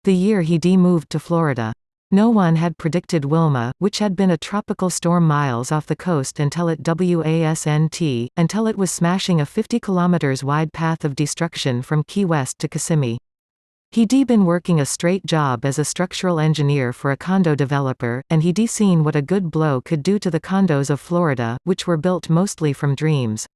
The year he moved to Florida. No one had predicted Wilma, which had been a tropical storm miles off the coast until it was smashing a 50 kilometers wide path of destruction from Key West to Kissimmee. He'd been working a straight job as a structural engineer for a condo developer, and he'd seen what a good blow could do to the condos of Florida, which were built mostly from dreams.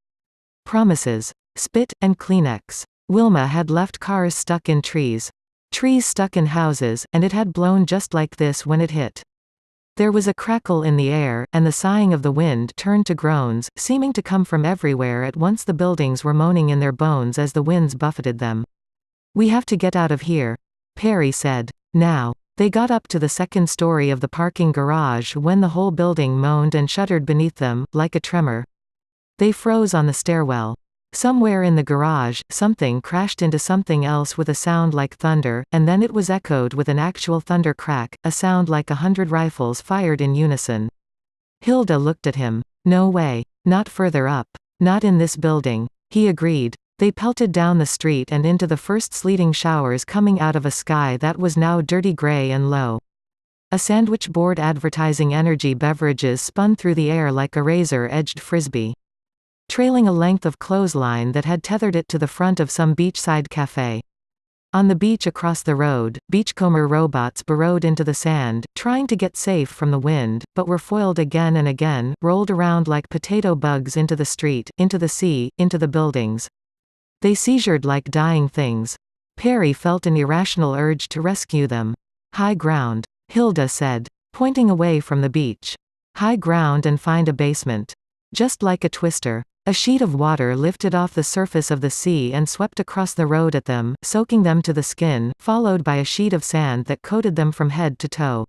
Promises. Spit, and Kleenex. Wilma had left cars stuck in trees. Trees stuck in houses, and it had blown just like this when it hit. There was a crackle in the air, and the sighing of the wind turned to groans, seeming to come from everywhere at once. The buildings were moaning in their bones as the winds buffeted them. "We have to get out of here," Perry said. Now. They got up to the second story of the parking garage when the whole building moaned and shuddered beneath them, like a tremor. They froze on the stairwell. Somewhere in the garage, something crashed into something else with a sound like thunder, and then it was echoed with an actual thunder crack, a sound like 100 rifles fired in unison. Hilda looked at him. "No way. Not further up. Not in this building," he agreed. They pelted down the street and into the first sleeting showers coming out of a sky that was now dirty gray and low. A sandwich board advertising energy beverages spun through the air like a razor-edged frisbee, trailing a length of clothesline that had tethered it to the front of some beachside cafe. On the beach across the road, beachcomber robots burrowed into the sand, trying to get safe from the wind, but were foiled again and again, rolled around like potato bugs into the street, into the sea, into the buildings. They seizured like dying things. Perry felt an irrational urge to rescue them. "High ground," Hilda said, pointing away from the beach. "High ground and find a basement." Just like a twister. A sheet of water lifted off the surface of the sea and swept across the road at them, soaking them to the skin, followed by a sheet of sand that coated them from head to toe.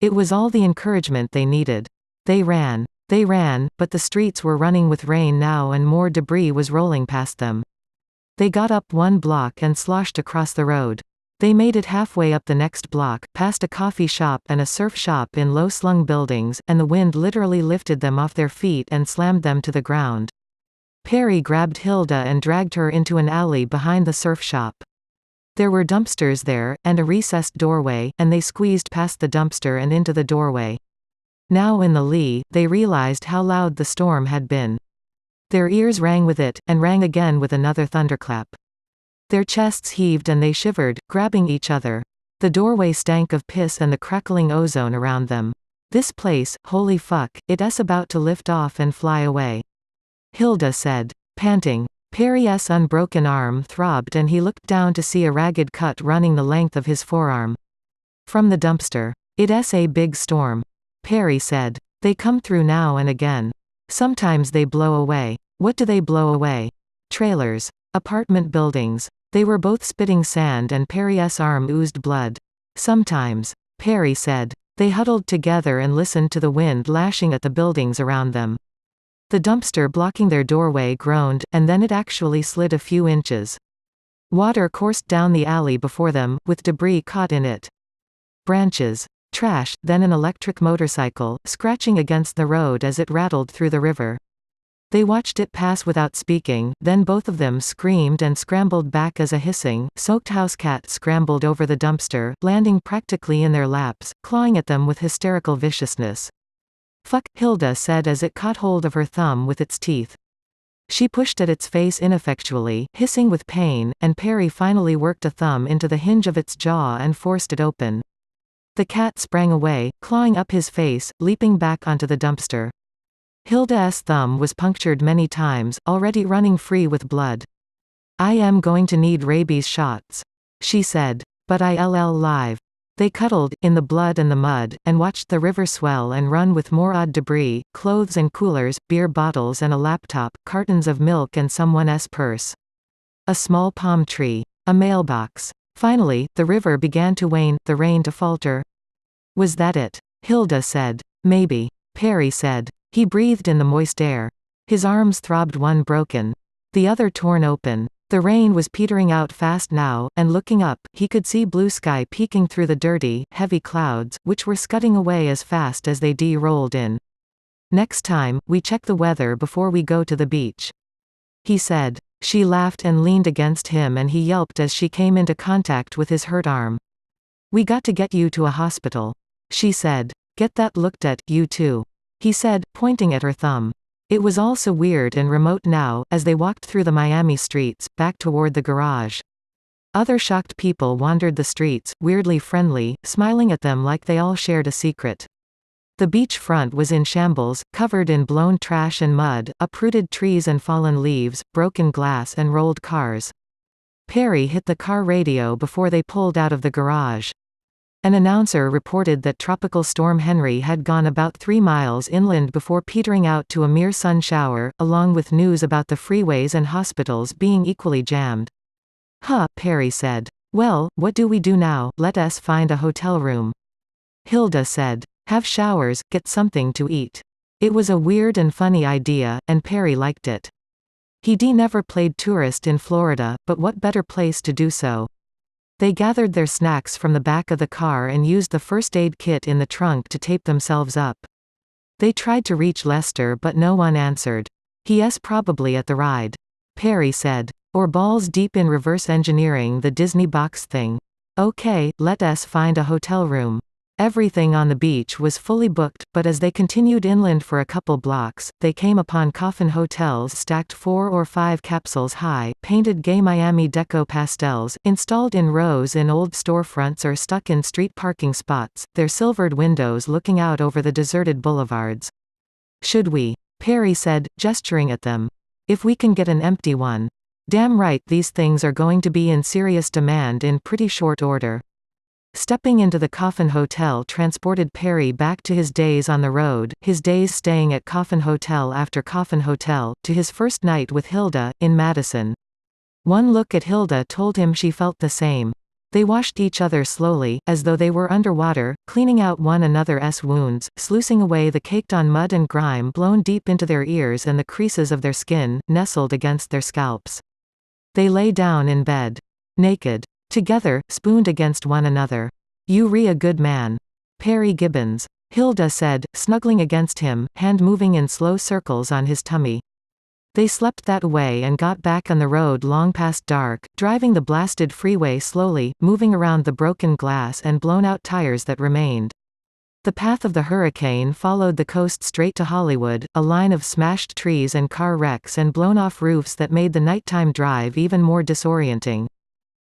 It was all the encouragement they needed. They ran, but the streets were running with rain now and more debris was rolling past them. They got up one block and sloshed across the road. They made it halfway up the next block, past a coffee shop and a surf shop in low-slung buildings, and the wind literally lifted them off their feet and slammed them to the ground. Perry grabbed Hilda and dragged her into an alley behind the surf shop. There were dumpsters there, and a recessed doorway, and they squeezed past the dumpster and into the doorway. Now in the lee, they realized how loud the storm had been. Their ears rang with it, and rang again with another thunderclap. Their chests heaved and they shivered, grabbing each other. The doorway stank of piss and the crackling ozone around them. "This place, holy fuck, it's about to lift off and fly away," Hilda said, panting. Perry's unbroken arm throbbed and he looked down to see a ragged cut running the length of his forearm. From the dumpster. "It's a big storm," Perry said. "They come through now and again. Sometimes they blow away." "What do they blow away?" "Trailers. Apartment buildings." They were both spitting sand and Perry's arm oozed blood. "Sometimes," Perry said. They huddled together and listened to the wind lashing at the buildings around them. The dumpster blocking their doorway groaned, and then it actually slid a few inches. Water coursed down the alley before them, with debris caught in it. Branches. Trash, then an electric motorcycle, scratching against the road as it rattled through the river. They watched it pass without speaking, then both of them screamed and scrambled back as a hissing, soaked house cat scrambled over the dumpster, landing practically in their laps, clawing at them with hysterical viciousness. "Fuck," Hilda said as it caught hold of her thumb with its teeth. She pushed at its face ineffectually, hissing with pain, and Perry finally worked a thumb into the hinge of its jaw and forced it open. The cat sprang away, clawing up his face, leaping back onto the dumpster. Hilda's thumb was punctured many times, already running free with blood. "I am going to need rabies shots," she said. "But I'll live." They cuddled, in the blood and the mud, and watched the river swell and run with more odd debris, clothes and coolers, beer bottles and a laptop, cartons of milk and someone's purse. A small palm tree. A mailbox. Finally, the river began to wane, the rain to falter. "Was that it?" Hilda said. "Maybe," Perry said. He breathed in the moist air. His arms throbbed, one broken. The other torn open. The rain was petering out fast now, and looking up, he could see blue sky peeking through the dirty, heavy clouds, which were scudding away as fast as they rolled in. "Next time, we check the weather before we go to the beach," he said. She laughed and leaned against him and he yelped as she came into contact with his hurt arm. "We got to get you to a hospital," she said. "Get that looked at, you too," he said, pointing at her thumb. It was all so weird and remote now, as they walked through the Miami streets, back toward the garage. Other shocked people wandered the streets, weirdly friendly, smiling at them like they all shared a secret. The beach front was in shambles, covered in blown trash and mud, uprooted trees and fallen leaves, broken glass and rolled cars. Perry hit the car radio before they pulled out of the garage. An announcer reported that Tropical Storm Henry had gone about 3 miles inland before petering out to a mere sun shower, along with news about the freeways and hospitals being equally jammed. "Huh," Perry said. "Well, what do we do now? Let us find a hotel room," Hilda said. "Have showers, get something to eat." It was a weird and funny idea, and Perry liked it. He'd never played tourist in Florida, but what better place to do so? They gathered their snacks from the back of the car and used the first aid kit in the trunk to tape themselves up. They tried to reach Lester but no one answered. "He's probably at the ride," Perry said. "Or balls deep in reverse engineering the Disney box thing. Okay, let us find a hotel room." Everything on the beach was fully booked, but as they continued inland for a couple blocks, they came upon coffin hotels stacked 4 or 5 capsules high, painted gay Miami deco pastels, installed in rows in old storefronts or stuck in street parking spots, their silvered windows looking out over the deserted boulevards. "Should we?" Perry said, gesturing at them. "If we can get an empty one." "Damn right, these things are going to be in serious demand in pretty short order." Stepping into the Coffin Hotel transported Perry back to his days on the road, his days staying at Coffin Hotel after Coffin Hotel, to his first night with Hilda, in Madison. One look at Hilda told him she felt the same. They washed each other slowly, as though they were underwater, cleaning out one another's wounds, sluicing away the caked-on mud and grime blown deep into their ears and the creases of their skin, nestled against their scalps. They lay down in bed. Naked. Together, spooned against one another. "You re a good man." Perry Gibbons. Hilda said, snuggling against him, hand moving in slow circles on his tummy. They slept that way and got back on the road long past dark, driving the blasted freeway slowly, moving around the broken glass and blown-out tires that remained. The path of the hurricane followed the coast straight to Hollywood, a line of smashed trees and car wrecks and blown-off roofs that made the nighttime drive even more disorienting.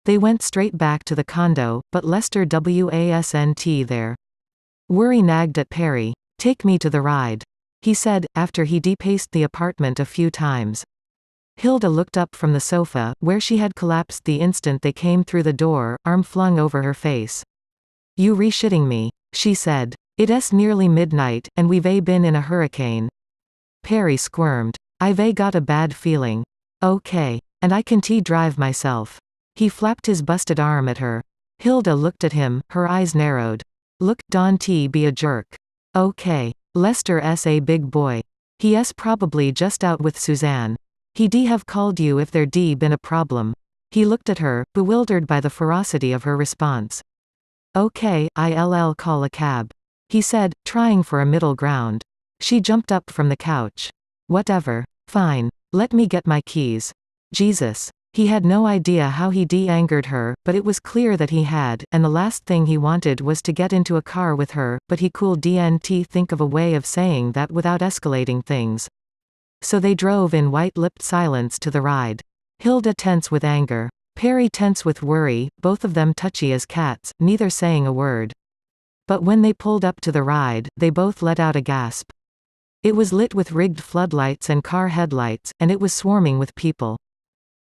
They went straight back to the condo, but Lester wasn't there. Worry nagged at Perry. "Take me to the ride," he said, after he de-paced the apartment a few times. Hilda looked up from the sofa, where she had collapsed the instant they came through the door, arm flung over her face. "You re-shitting me," she said. "It's nearly midnight, and we've been in a hurricane." Perry squirmed. "I've got a bad feeling." "Okay. And I can drive myself." He flapped his busted arm at her. Hilda looked at him, her eyes narrowed. "Look, don't be a jerk." "Okay. Lester's a big boy. He's probably just out with Suzanne. He'd have called you if there'd been a problem." He looked at her, bewildered by the ferocity of her response. "Okay, I'll call a cab," he said, trying for a middle ground. She jumped up from the couch. "Whatever. Fine. Let me get my keys." Jesus. He had no idea how he de-angered her, but it was clear that he had, and the last thing he wanted was to get into a car with her, but he couldn't think of a way of saying that without escalating things. So they drove in white-lipped silence to the ride. Hilda tense with anger. Perry tense with worry, both of them touchy as cats, neither saying a word. But when they pulled up to the ride, they both let out a gasp. It was lit with rigged floodlights and car headlights, and it was swarming with people.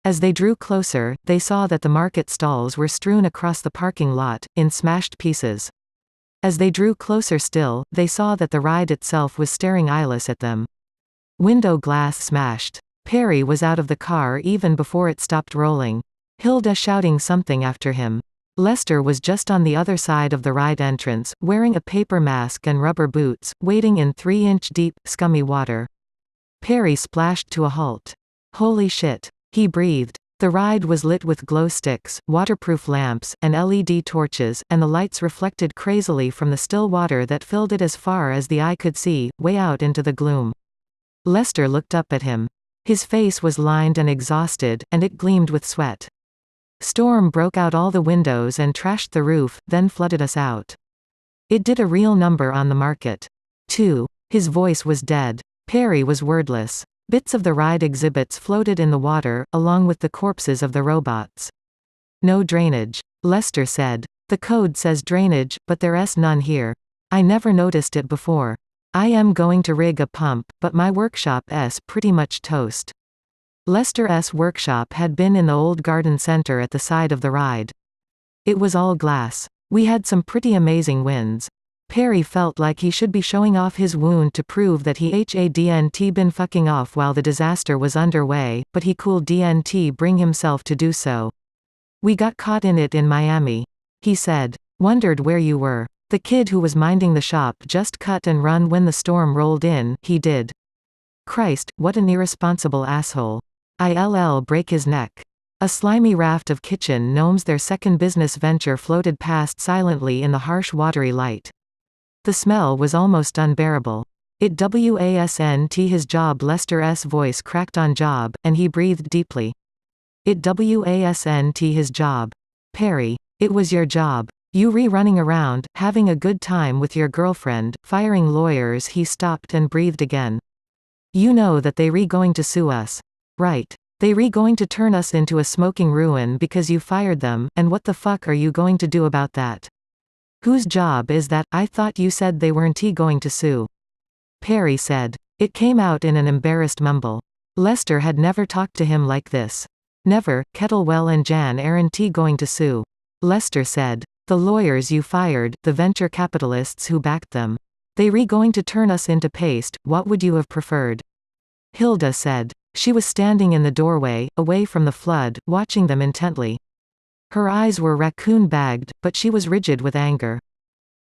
As they drew closer, they saw that the market stalls were strewn across the parking lot, in smashed pieces. As they drew closer still, they saw that the ride itself was staring eyeless at them. Window glass smashed. Perry was out of the car even before it stopped rolling. Hilda shouting something after him. Lester was just on the other side of the ride entrance, wearing a paper mask and rubber boots, wading in 3-inch deep, scummy water. Perry splashed to a halt. "Holy shit," he breathed. The ride was lit with glow sticks, waterproof lamps, and LED torches, and the lights reflected crazily from the still water that filled it as far as the eye could see, way out into the gloom. Lester looked up at him. His face was lined and exhausted, and it gleamed with sweat. Storm broke out all the windows and trashed the roof, then flooded us out. It did a real number on the market. 2. His voice was dead. Perry was wordless. Bits of the ride exhibits floated in the water, along with the corpses of the robots. No drainage. Lester said. The code says drainage, but there's none here. I never noticed it before. I am going to rig a pump, but my workshop's pretty much toast. Lester's workshop had been in the old garden center at the side of the ride. It was all glass. We had some pretty amazing wins. Perry felt like he should be showing off his wound to prove that he hadn't been fucking off while the disaster was underway, but he couldn't bring himself to do so. We got caught in it in Miami. He said. Wondered where you were. The kid who was minding the shop just cut and run when the storm rolled in, he did. Christ, what an irresponsible asshole. I'll break his neck. A slimy raft of kitchen gnomes, their second business venture, floated past silently in the harsh watery light. The smell was almost unbearable. It wasn't his job. Lester's voice cracked on job, and he breathed deeply. It wasn't his job. Perry. It was your job. You running around, having a good time with your girlfriend, firing lawyers. He stopped and breathed again. You know that they going to sue us. Right. They going to turn us into a smoking ruin because you fired them, and what the fuck are you going to do about that? Whose job is that? I thought you said they weren't going to sue. Perry said. It came out in an embarrassed mumble. Lester had never talked to him like this. Never. Kettlewell and Jan aren't going to sue. Lester said. The lawyers you fired, the venture capitalists who backed them. They going to turn us into paste. What would you have preferred? Hilda said. She was standing in the doorway, away from the flood, watching them intently. Her eyes were raccoon-bagged, but she was rigid with anger.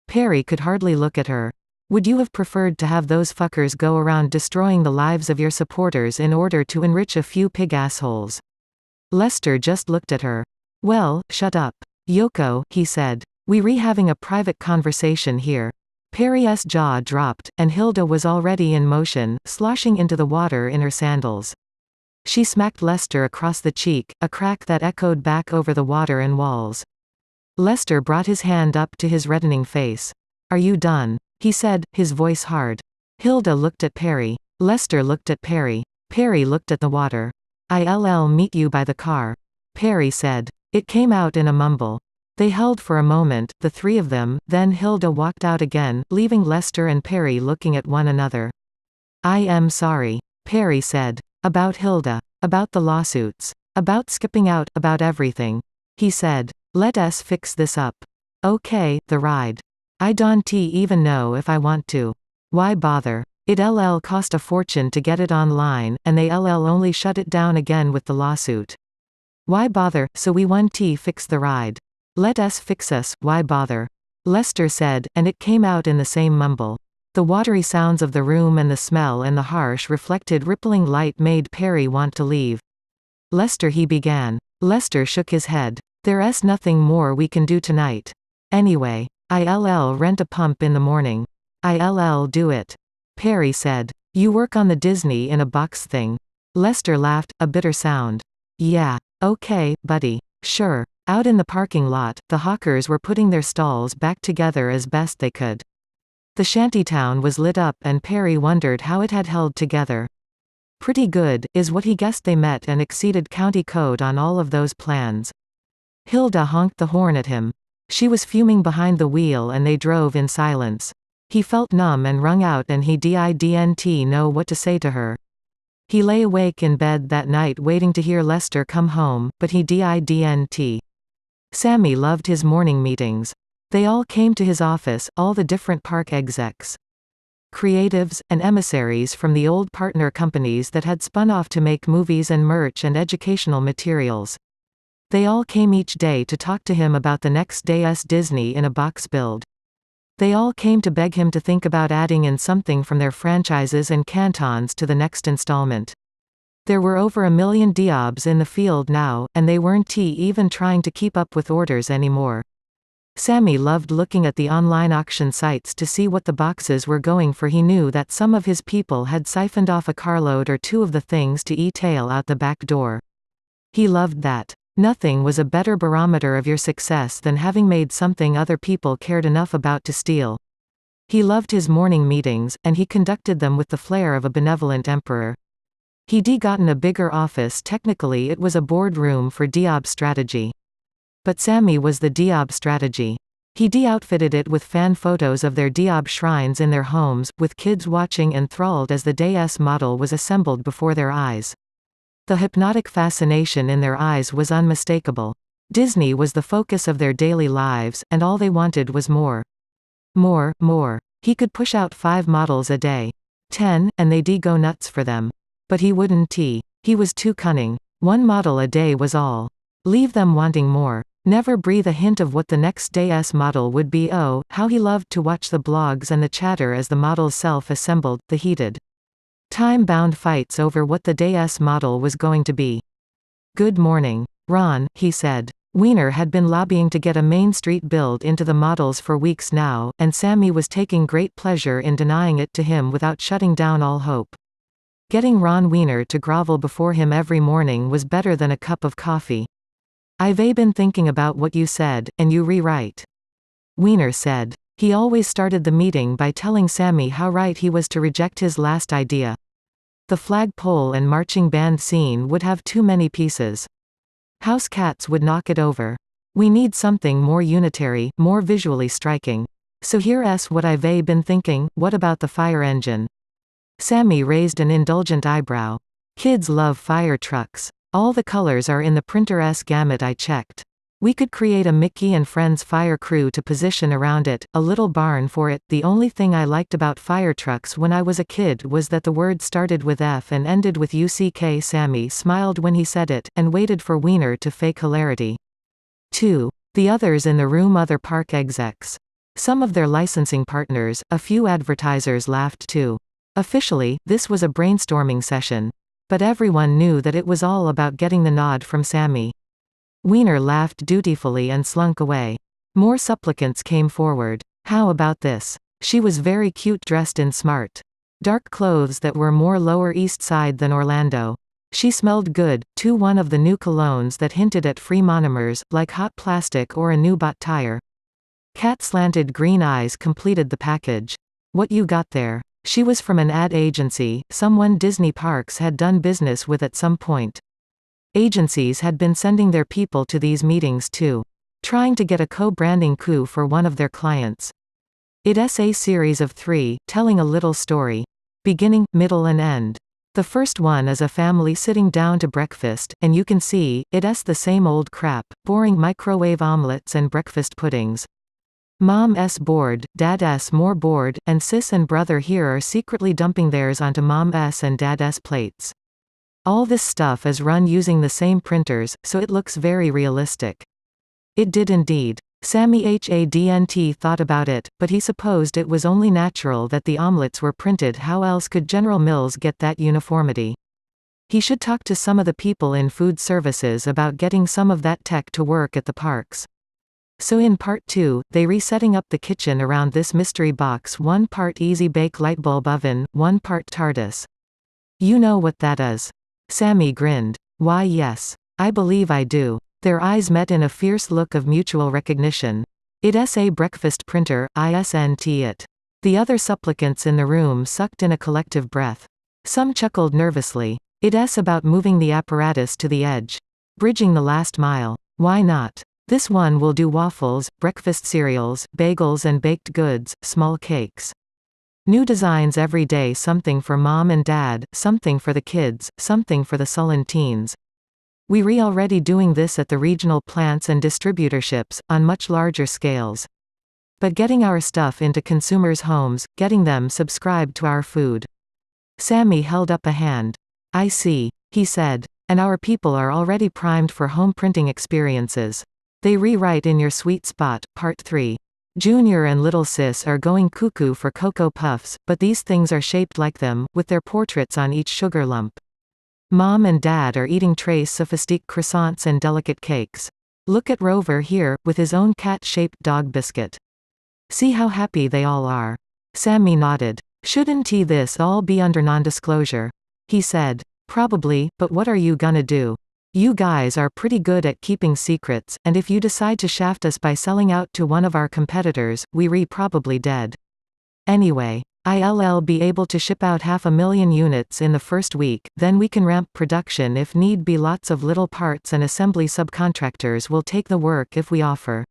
Perry could hardly look at her. Would you have preferred to have those fuckers go around destroying the lives of your supporters in order to enrich a few pig assholes? Lester just looked at her. Well, shut up. Yoko, he said. We having a private conversation here. Perry's jaw dropped, and Hilda was already in motion, sloshing into the water in her sandals. She smacked Lester across the cheek, a crack that echoed back over the water and walls. Lester brought his hand up to his reddening face. Are you done? He said, his voice hard. Hilda looked at Perry. Lester looked at Perry. Perry looked at the water. I'll meet you by the car. Perry said. It came out in a mumble. They held for a moment, the three of them, then Hilda walked out again, leaving Lester and Perry looking at one another. I am sorry. Perry said. About Hilda. About the lawsuits. About skipping out, about everything. He said. Let us fix this up. Okay, the ride. I don't even know if I want to. Why bother? It'll cost a fortune to get it online, and they'll only shut it down again with the lawsuit. Why bother? So we won't fix the ride. Let us fix us, why bother? Lester said, and it came out in the same mumble. The watery sounds of the room and the smell and the harsh reflected rippling light made Perry want to leave. Lester, he began. Lester shook his head. There's nothing more we can do tonight. Anyway, I'll rent a pump in the morning. I'll do it. Perry said. You work on the Disney in a box thing. Lester laughed, a bitter sound. Yeah. Okay, buddy. Sure. Out in the parking lot, the hawkers were putting their stalls back together as best they could. The shantytown was lit up and Perry wondered how it had held together. Pretty good, is what he guessed. They met and exceeded county code on all of those plans. Hilda honked the horn at him. She was fuming behind the wheel and they drove in silence. He felt numb and wrung out and he didn't know what to say to her. He lay awake in bed that night waiting to hear Lester come home, but he didn't. Sammy loved his morning meetings. They all came to his office, all the different park execs. Creatives, and emissaries from the old partner companies that had spun off to make movies and merch and educational materials. They all came each day to talk to him about the next day's Disney in a box build. They all came to beg him to think about adding in something from their franchises and cantons to the next installment. There were over 1 million Diobs in the field now, and they weren't even trying to keep up with orders anymore. Sammy loved looking at the online auction sites to see what the boxes were going for. He knew that some of his people had siphoned off a carload or two of the things to e-tail out the back door. He loved that. Nothing was a better barometer of your success than having made something other people cared enough about to steal. He loved his morning meetings, and he conducted them with the flair of a benevolent emperor. He'd gotten a bigger office. Technically it was a boardroom for Diab strategy. But Sammy was the Diab strategy. He outfitted it with fan photos of their Diab shrines in their homes, with kids watching enthralled as the DS model was assembled before their eyes. The hypnotic fascination in their eyes was unmistakable. Disney was the focus of their daily lives, and all they wanted was more. More, more. He could push out 5 models a day. 10, and they'd go nuts for them. But he wouldn't. He was too cunning. 1 model a day was all. Leave them wanting more. Never breathe a hint of what the next DS model would be. Oh, how he loved to watch the blogs and the chatter as the models self-assembled, the heated, time-bound fights over what the DS model was going to be. "Good morning, Ron," he said. Wiener had been lobbying to get a Main Street build into the models for weeks now, and Sammy was taking great pleasure in denying it to him without shutting down all hope. Getting Ron Wiener to grovel before him every morning was better than a cup of coffee. "I've been thinking about what you said, and you rewrite," Wiener said. He always started the meeting by telling Sammy how right he was to reject his last idea. The flagpole and marching band scene would have too many pieces. House cats would knock it over. We need something more unitary, more visually striking. So here's what I've been thinking. What about the fire engine? Sammy raised an indulgent eyebrow. Kids love fire trucks. All the colors are in the printer's gamut. I checked. We could create a Mickey and Friends fire crew to position around it, a little barn for it. The only thing I liked about fire trucks when I was a kid was that the word started with F and ended with UCK. Sammy smiled when he said it, and waited for Wiener to fake hilarity. 2. The others in the room, other park execs. Some of their licensing partners, a few advertisers laughed too. Officially, this was a brainstorming session. But everyone knew that it was all about getting the nod from Sammy. Wiener laughed dutifully and slunk away. More supplicants came forward. How about this? She was very cute, dressed in smart, dark clothes that were more Lower East Side than Orlando. She smelled good, too, one of the new colognes that hinted at free monomers, like hot plastic or a new bought tire. Cat slanted green eyes completed the package. What you got there? She was from an ad agency, someone Disney Parks had done business with at some point. Agencies had been sending their people to these meetings too. Trying to get a co-branding coup for one of their clients. It's a series of 3, telling a little story. Beginning, middle and end. The first one is a family sitting down to breakfast, and you can see, it's the same old crap, boring microwave omelets and breakfast puddings. Mom's bored, Dad's more bored, and sis and brother here are secretly dumping theirs onto Mom's and Dad's plates. All this stuff is run using the same printers, so it looks very realistic. It did indeed. Sammy hadn't thought about it, but he supposed it was only natural that the omelets were printed. How else could General Mills get that uniformity? He should talk to some of the people in food services about getting some of that tech to work at the parks. So in part 2, they resetting up the kitchen around this mystery box. 1 part easy bake lightbulb oven, 1 part TARDIS. You know what that is? Sammy grinned. Why yes. I believe I do. Their eyes met in a fierce look of mutual recognition. It's a breakfast printer, isn't it? The other supplicants in the room sucked in a collective breath. Some chuckled nervously. It's about moving the apparatus to the edge. Bridging the last mile. Why not? This one will do waffles, breakfast cereals, bagels and baked goods, small cakes. New designs every day, something for mom and dad, something for the kids, something for the sullen teens. We're already doing this at the regional plants and distributorships, on much larger scales. But getting our stuff into consumers' homes, getting them subscribed to our food. Sammy held up a hand. I see, he said. And our people are already primed for home printing experiences. They rewrite in your sweet spot. Part 3. Junior and Little Sis are going cuckoo for Cocoa Puffs, but these things are shaped like them, with their portraits on each sugar lump. Mom and Dad are eating trays sophistique croissants and delicate cakes. Look at Rover here, with his own cat-shaped dog biscuit. See how happy they all are. Sammy nodded. Shouldn't this all be under non-disclosure? He said. Probably, but what are you gonna do? You guys are pretty good at keeping secrets, and if you decide to shaft us by selling out to one of our competitors, we probably dead. Anyway, I'll be able to ship out 500,000 units in the first week, then we can ramp production if need be. Lots of little parts and assembly subcontractors will take the work if we offer.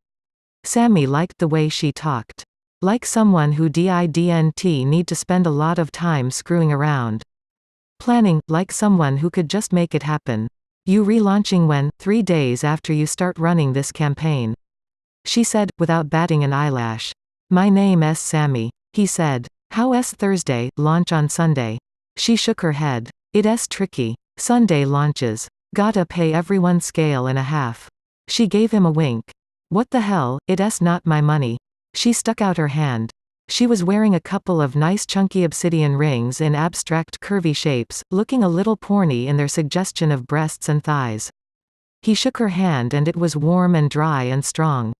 Sammy liked the way she talked. Like someone who didn't need to spend a lot of time screwing around. Planning, like someone who could just make it happen. You relaunching when? 3 days after you start running this campaign. She said, without batting an eyelash. My name's Sammy. He said. How's Thursday, launch on Sunday? She shook her head. It's tricky. Sunday launches. Gotta pay everyone scale and a half. She gave him a wink. What the hell, it's not my money. She stuck out her hand. She was wearing a couple of nice chunky obsidian rings in abstract curvy shapes, looking a little porny in their suggestion of breasts and thighs. He shook her hand and it was warm and dry and strong.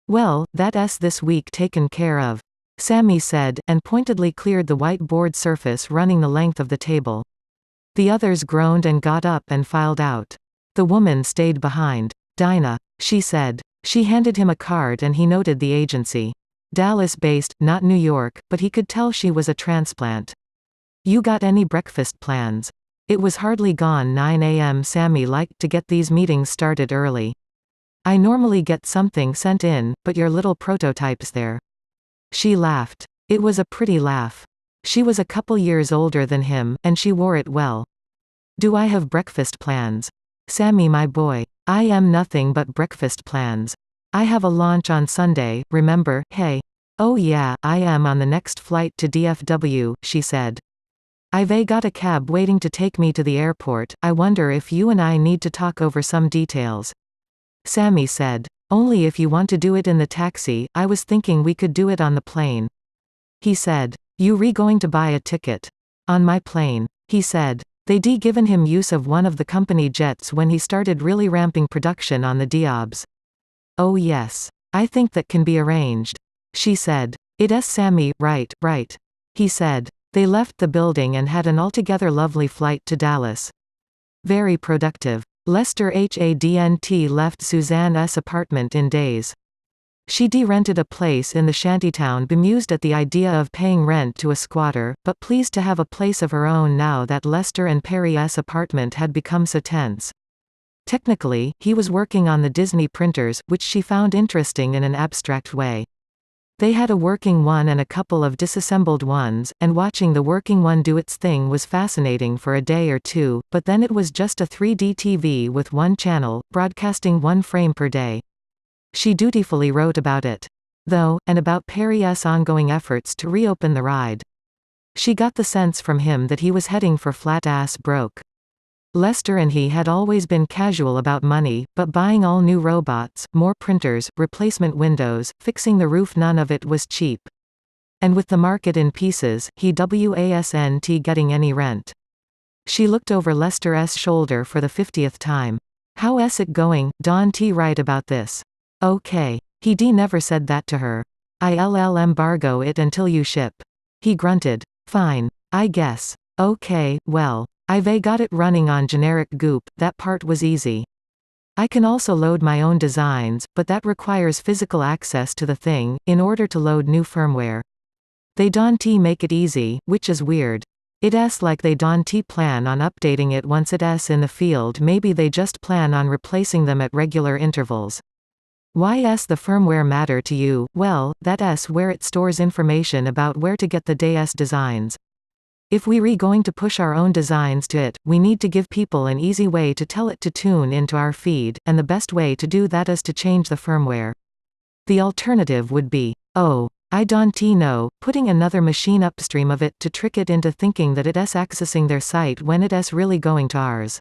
Well, that's this week taken care of, Sammy said, and pointedly cleared the white board surface running the length of the table. The others groaned and got up and filed out. The woman stayed behind. Dinah, she said. She handed him a card and he noted the agency. Dallas-based, not New York, but he could tell she was a transplant. You got any breakfast plans? It was hardly gone 9 a.m. Sammy liked to get these meetings started early. I normally get something sent in, but your little prototype's there. She laughed. It was a pretty laugh. She was a couple years older than him, and she wore it well. Do I have breakfast plans? Sammy, my boy. I am nothing but breakfast plans. I have a launch on Sunday, remember? Hey. Oh yeah, I am on the next flight to DFW, she said. I've got a cab waiting to take me to the airport. I wonder if you and I need to talk over some details. Sammy said. Only if you want to do it in the taxi. I was thinking we could do it on the plane. He said. You going to buy a ticket? On my plane. He said. They'd given him use of one of the company jets when he started really ramping production on the Diobs. Oh yes. I think that can be arranged. She said. It's Sammy, right. He said. They left the building and had an altogether lovely flight to Dallas. Very productive. Lester hadn't left Suzanne's apartment in days. She rented a place in the shantytown, bemused at the idea of paying rent to a squatter, but pleased to have a place of her own now that Lester and Perry's apartment had become so tense. Technically, he was working on the Disney printers, which she found interesting in an abstract way. They had a working one and a couple of disassembled ones, and watching the working one do its thing was fascinating for a day or two, but then it was just a 3D TV with one channel, broadcasting 1 frame per day. She dutifully wrote about it. Though, and about Perry's ongoing efforts to reopen the ride. She got the sense from him that he was heading for flat-ass broke. Lester and he had always been casual about money, but buying all new robots, more printers, replacement windows, fixing the roof, none of it was cheap. And with the market in pieces, he wasn't getting any rent. She looked over Lester's shoulder for the 50th time. How's it going, Don T? Right about this? Okay. He never said that to her. I'll embargo it until you ship. He grunted. Fine. I guess. Okay, well. I've got it running on generic goop, that part was easy. I can also load my own designs, but that requires physical access to the thing, in order to load new firmware. They don't make it easy, which is weird. It's like they don't plan on updating it once it's in the field. Maybe they just plan on replacing them at regular intervals. Why's the firmware matter to you? Well, that's where it stores information about where to get the day's designs. If we're going to push our own designs to it, we need to give people an easy way to tell it to tune into our feed, and the best way to do that is to change the firmware. The alternative would be, oh, I don't know, putting another machine upstream of it to trick it into thinking that it's accessing their site when it's really going to ours.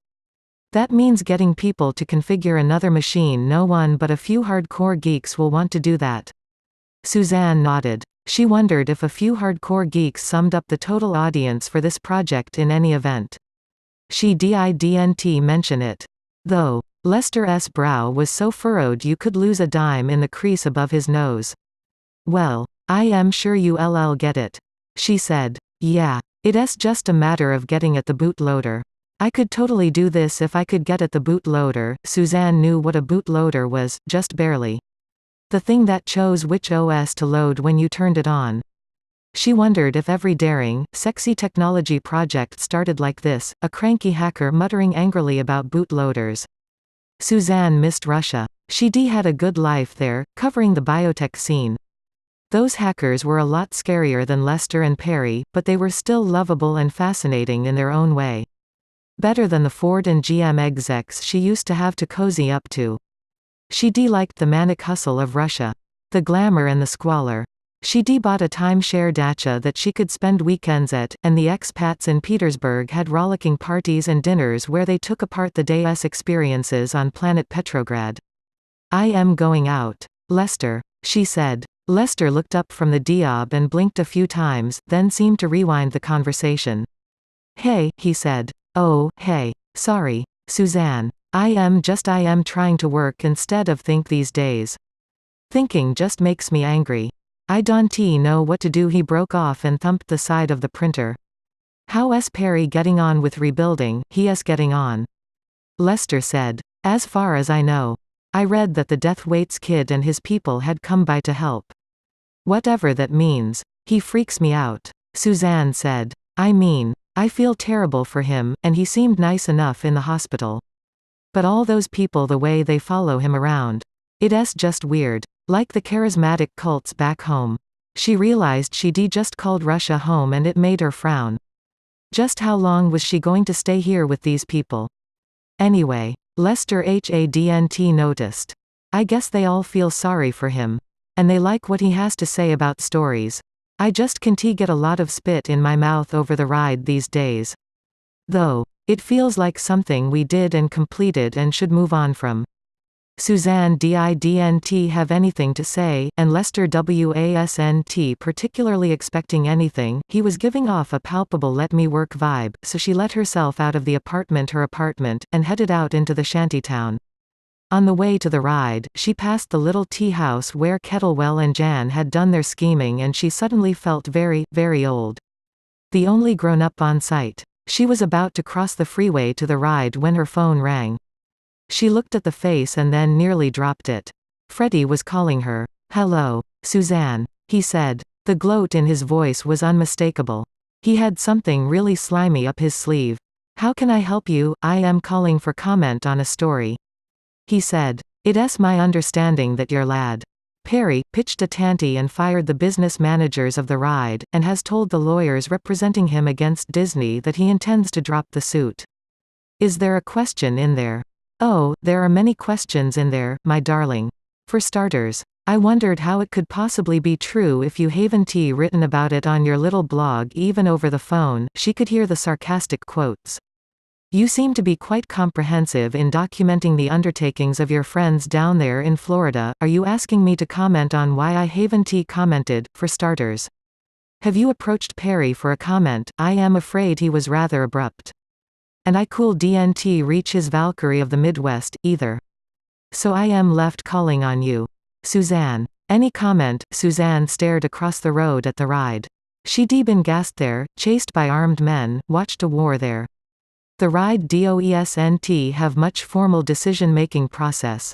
That means getting people to configure another machine. No one but a few hardcore geeks will want to do that. Suzanne nodded. She wondered if a few hardcore geeks summed up the total audience for this project in any event. She didn't mention it. Though, Lester's brow was so furrowed you could lose a dime in the crease above his nose. Well, I am sure you'll get it. She said. Yeah. It's just a matter of getting at the bootloader. I could totally do this if I could get at the bootloader. Suzanne knew what a bootloader was, just barely. The thing that chose which OS to load when you turned it on. She wondered if every daring, sexy technology project started like this, a cranky hacker muttering angrily about bootloaders. Suzanne missed Russia. She'd had a good life there, covering the biotech scene. Those hackers were a lot scarier than Lester and Perry, but they were still lovable and fascinating in their own way. Better than the Ford and GM execs she used to have to cozy up to. She'd liked the manic hustle of Russia. The glamour and the squalor. She'd bought a timeshare dacha that she could spend weekends at, and the expats in Petersburg had rollicking parties and dinners where they took apart the day's experiences on planet Petrograd. I am going out. Lester, she said. Lester looked up from the Diob and blinked a few times, then seemed to rewind the conversation. Hey, he said. Oh, hey. Sorry, Suzanne. I am trying to work instead of think these days. Thinking just makes me angry. I don't know what to do. He broke off and thumped the side of the printer. How's Perry getting on with rebuilding? He's getting on. Lester said. As far as I know. I read that the Death Waits kid and his people had come by to help. Whatever that means. He freaks me out. Suzanne said. I mean, I feel terrible for him, and he seemed nice enough in the hospital. But all those people, the way they follow him around. It's just weird. Like the charismatic cults back home. She realized she'd just called Russia home and it made her frown. Just how long was she going to stay here with these people? Anyway, Lester hadn't noticed. I guess they all feel sorry for him. And they like what he has to say about stories. I just can't get a lot of spit in my mouth over the ride these days. Though, it feels like something we did and completed and should move on from. Suzanne didn't have anything to say, and Lester wasn't particularly expecting anything. He was giving off a palpable let me work vibe, so she let herself out of the apartment, her apartment, and headed out into the shantytown. On the way to the ride, she passed the little tea house where Kettlewell and Jan had done their scheming, and she suddenly felt very, very old. The only grown-up on site. She was about to cross the freeway to the ride when her phone rang. She looked at the face and then nearly dropped it. Freddie was calling her. Hello, Suzanne, he said. The gloat in his voice was unmistakable. He had something really slimy up his sleeve. How can I help you? I am calling for comment on a story. He said. It's my understanding that your lad, Perry, pitched a tanty and fired the business managers of the ride, and has told the lawyers representing him against Disney that he intends to drop the suit. Is there a question in there? Oh, there are many questions in there, my darling. For starters, I wondered how it could possibly be true if you haven't written about it on your little blog even over the phone. She could hear the sarcastic quotes. You seem to be quite comprehensive in documenting the undertakings of your friends down there in Florida. Are you asking me to comment on why I haven't commented, for starters? Have you approached Perry for a comment? I am afraid he was rather abrupt. And I didn't reach his Valkyrie of the Midwest, either. So I am left calling on you. Suzanne. Any comment? Suzanne stared across the road at the ride. She'd been gassed there, chased by armed men, watched a war there. The ride doesn't have much formal decision-making process.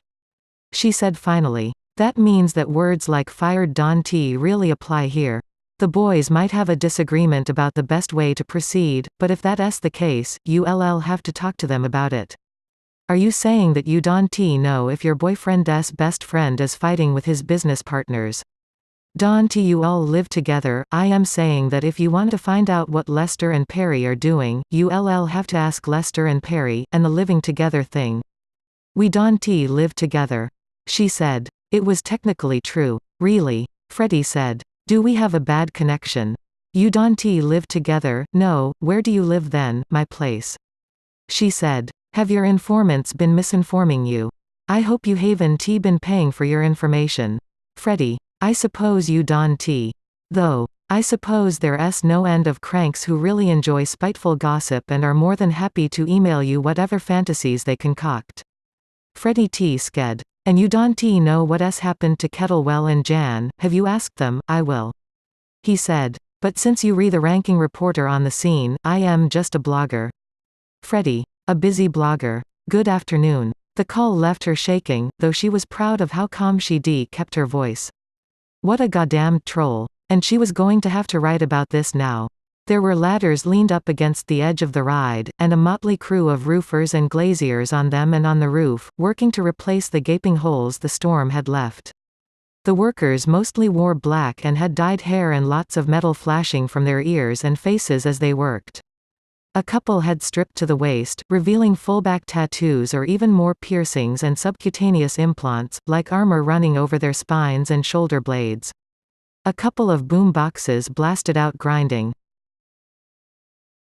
She said finally. That means that words like fired don't really apply here. The boys might have a disagreement about the best way to proceed, but if that's the case, you'll have to talk to them about it. Are you saying that you don't know if your boyfriend's best friend is fighting with his business partners? Don't you all live together? I am saying that if you want to find out what Lester and Perry are doing, you'll have to ask Lester and Perry, and the living together thing. We don't live together. She said. It was technically true. Really? Freddie said. Do we have a bad connection? You don't live together? No. Where do you live then? My place. She said. Have your informants been misinforming you? I hope you haven't been paying for your information. Freddie. I suppose you don't. Though, I suppose there's no end of cranks who really enjoy spiteful gossip and are more than happy to email you whatever fantasies they concoct. Freddie sked. And you don't know what's happened to Kettlewell and Jan? Have you asked them? I will. He said. But since you re the ranking reporter on the scene, I am just a blogger. Freddie. A busy blogger. Good afternoon. The call left her shaking, though she was proud of how calm she kept her voice. What a goddamned troll. And she was going to have to write about this now. There were ladders leaned up against the edge of the ride, and a motley crew of roofers and glaziers on them and on the roof, working to replace the gaping holes the storm had left. The workers mostly wore black and had dyed hair and lots of metal flashing from their ears and faces as they worked. A couple had stripped to the waist, revealing full-back tattoos or even more piercings and subcutaneous implants, like armor running over their spines and shoulder blades. A couple of boom boxes blasted out grinding.